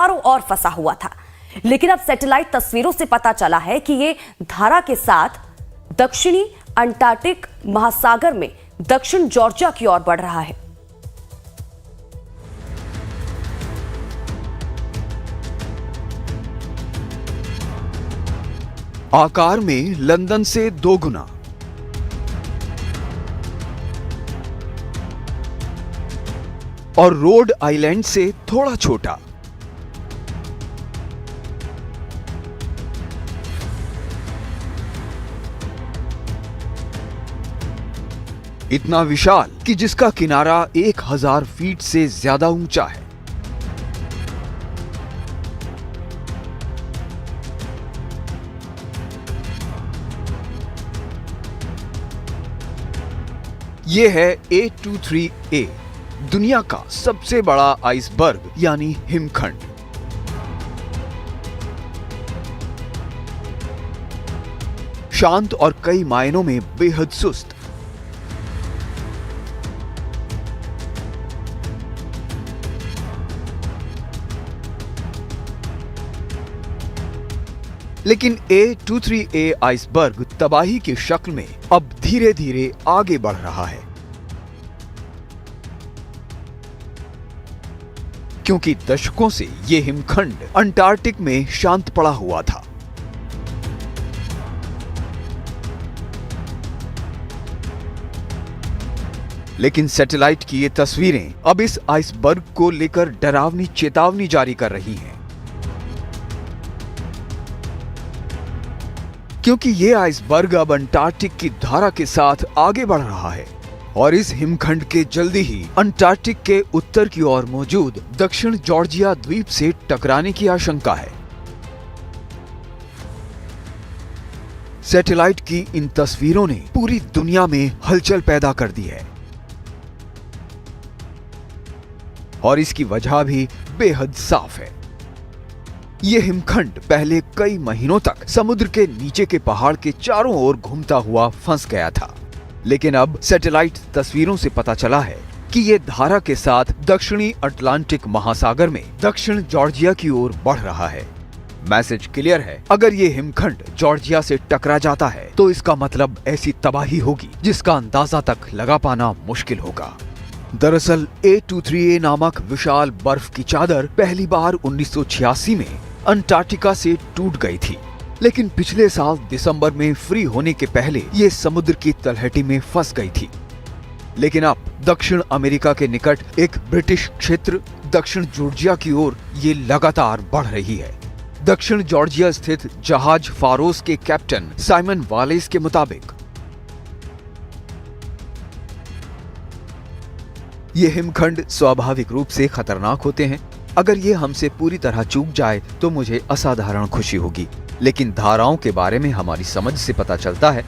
चारों ओर फंसा हुआ था। लेकिन अब सैटेलाइट तस्वीरों से पता चला है कि ये धारा के साथ दक्षिणी अंटार्कटिक महासागर में दक्षिण जॉर्जिया की ओर बढ़ रहा है। आकार में लंदन से 2 गुना, और रोड आइलैंड से थोड़ा छोटा। इतना विशाल कि जिसका किनारा 1000 फीट से ज्यादा ऊंचा है। यह है A23A, दुनिया का सबसे बड़ा आइसबर्ग यानी हिमखंड। शांत और कई मायनों में बेहद सुस्त। लेकिन A23A आइसबर्ग तबाही की शक्ल में अब धीरे धीरे आगे बढ़ रहा है, क्योंकि दशकों से यह हिमखंड अंटार्कटिक में शांत पड़ा हुआ था। लेकिन सैटेलाइट की ये तस्वीरें अब इस आइसबर्ग को लेकर डरावनी चेतावनी जारी कर रही हैं, क्योंकि ये आइसबर्ग अब अंटार्कटिक की धारा के साथ आगे बढ़ रहा है और इस हिमखंड के जल्दी ही अंटार्कटिक के उत्तर की ओर मौजूद दक्षिण जॉर्जिया द्वीप से टकराने की आशंका है। सैटेलाइट की इन तस्वीरों ने पूरी दुनिया में हलचल पैदा कर दी है और इसकी वजह भी बेहद साफ है। यह हिमखंड पहले कई महीनों तक समुद्र के नीचे के पहाड़ के चारों ओर घूमता हुआ फंस गया था, लेकिन अब सैटेलाइट तस्वीरों से पता चला है कि यह धारा के साथ दक्षिणी अटलांटिक महासागर में दक्षिण जॉर्जिया की ओर बढ़ रहा है। मैसेज क्लियर है, अगर ये हिमखंड जॉर्जिया से टकरा जाता है तो इसका मतलब ऐसी तबाही होगी जिसका अंदाजा तक लगा पाना मुश्किल होगा। दरअसल A23A नामक विशाल बर्फ की चादर पहली बार 1986 में अंटार्कटिका से टूट गई थी, लेकिन पिछले साल दिसंबर में फ्री होने के पहले ये समुद्र की तलहटी में फंस गई थी। लेकिन अब दक्षिण अमेरिका के निकट एक ब्रिटिश क्षेत्र दक्षिण जॉर्जिया की ओर ये लगातार बढ़ रही है। दक्षिण जॉर्जिया स्थित जहाज फारोस के कैप्टन साइमन वालेस के मुताबिक ये हिमखंड स्वाभाविक रूप से खतरनाक होते हैं। अगर ये हमसे पूरी तरह चूक जाए तो मुझे असाधारण खुशी होगी, लेकिन धाराओं के बारे में हमारी समझ से पता चलता है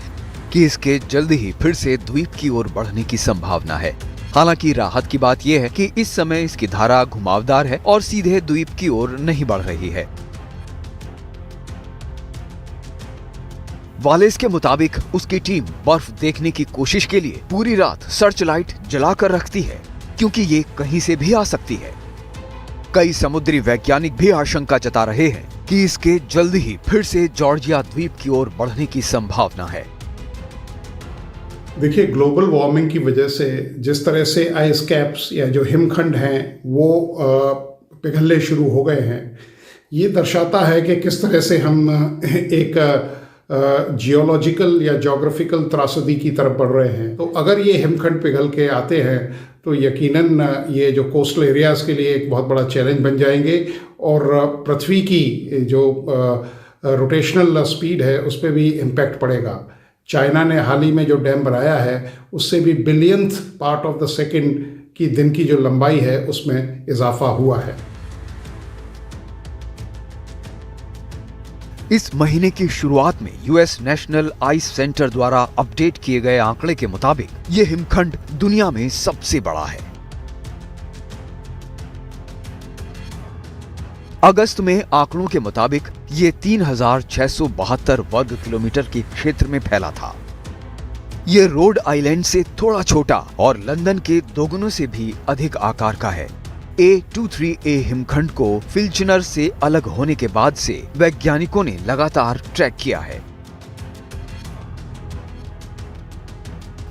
कि इसके जल्द ही फिर से द्वीप की ओर बढ़ने की संभावना है। हालांकि राहत की बात यह है कि इस समय इसकी धारा घुमावदार है और सीधे द्वीप की ओर नहीं बढ़ रही है। वालेस के मुताबिक उसकी टीम बर्फ देखने की कोशिश के लिए पूरी रात सर्च लाइट जलाकर रखती है, क्योंकि ये कहीं से भी आ सकती है। कई समुद्री वैज्ञानिक भी आशंका जता रहे हैं कि इसके जल्द ही फिर से जॉर्जिया द्वीप की ओर बढ़ने की संभावना है। देखिए, ग्लोबल वार्मिंग की वजह से जिस तरह से आइस कैप्स या जो हिमखंड हैं वो पिघलने शुरू हो गए हैं, ये दर्शाता है कि किस तरह से हम एक जियोलॉजिकल या ज्योग्राफिकल त्रासदी की तरफ बढ़ रहे हैं। तो अगर ये हिमखंड पिघल के आते हैं तो यकीनन ये जो कोस्टल एरियाज़ के लिए एक बहुत बड़ा चैलेंज बन जाएंगे और पृथ्वी की जो रोटेशनल स्पीड है उस पर भी इम्पैक्ट पड़ेगा। चाइना ने हाल ही में जो डैम बनाया है उससे भी billionth part of the second की दिन की जो लंबाई है उसमें इजाफा हुआ है। इस महीने की शुरुआत में यूएस नेशनल आइस सेंटर द्वारा अपडेट किए गए आंकड़े के मुताबिक ये हिमखंड दुनिया में सबसे बड़ा है। अगस्त में आंकड़ों के मुताबिक ये 3672 वर्ग किलोमीटर के क्षेत्र में फैला था। ये रोड आइलैंड से थोड़ा छोटा और लंदन के दोगुनों से भी अधिक आकार का है। A23A हिमखंड को फिल्चनर से अलग होने के बाद से वैज्ञानिकों ने लगातार ट्रैक किया है।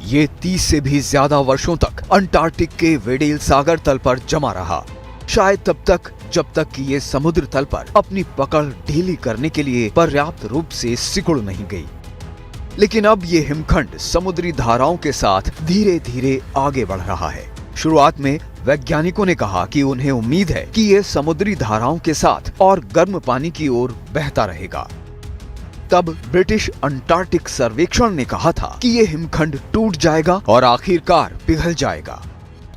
ये 30 से भी ज्यादा वर्षों तक अंटार्कटिक के वेडेल सागर तल पर जमा रहा, शायद तब तक जब तक कि ये समुद्र तल पर अपनी पकड़ ढीली करने के लिए पर्याप्त रूप से सिकुड़ नहीं गई। लेकिन अब ये हिमखंड समुद्री धाराओं के साथ धीरे धीरे आगे बढ़ रहा है। शुरुआत में वैज्ञानिकों ने कहा कि उन्हें उम्मीद है कि ये समुद्री धाराओं के साथ और गर्म पानी की ओर बहता रहेगा। तब ब्रिटिश अंटार्कटिक सर्वेक्षण ने कहा था कि ये हिमखंड टूट जाएगा और आखिरकार पिघल जाएगा।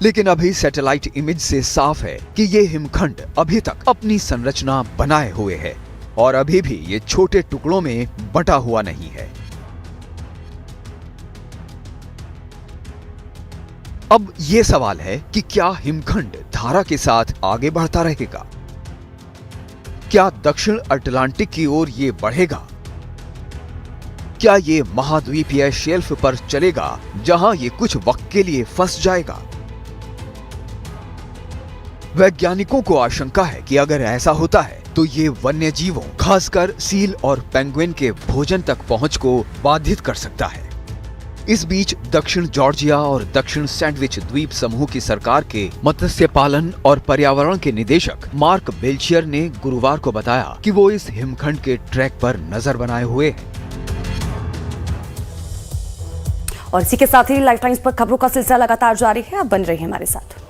लेकिन अभी सैटेलाइट इमेज से साफ है कि ये हिमखंड अभी तक अपनी संरचना बनाए हुए है और अभी भी ये छोटे टुकड़ों में बंटा हुआ नहीं है। अब ये सवाल है कि क्या हिमखंड धारा के साथ आगे बढ़ता रहेगा? क्या दक्षिण अटलांटिक की ओर ये बढ़ेगा? क्या ये महाद्वीपीय शेल्फ पर चलेगा जहां ये कुछ वक्त के लिए फंस जाएगा? वैज्ञानिकों को आशंका है कि अगर ऐसा होता है तो ये वन्य जीवों, खासकर सील और पेंगुइन के भोजन तक पहुंच को बाधित कर सकता है। इस बीच दक्षिण जॉर्जिया और दक्षिण सैंडविच द्वीप समूह की सरकार के मत्स्य पालन और पर्यावरण के निदेशक मार्क बेल्चियर ने गुरुवार को बताया कि वो इस हिमखंड के ट्रैक पर नजर बनाए हुए हैं। और इसी के साथ ही लाइफ टाइम्स पर खबरों का सिलसिला लगातार जारी है। आप बन रहे हैं हमारे साथ।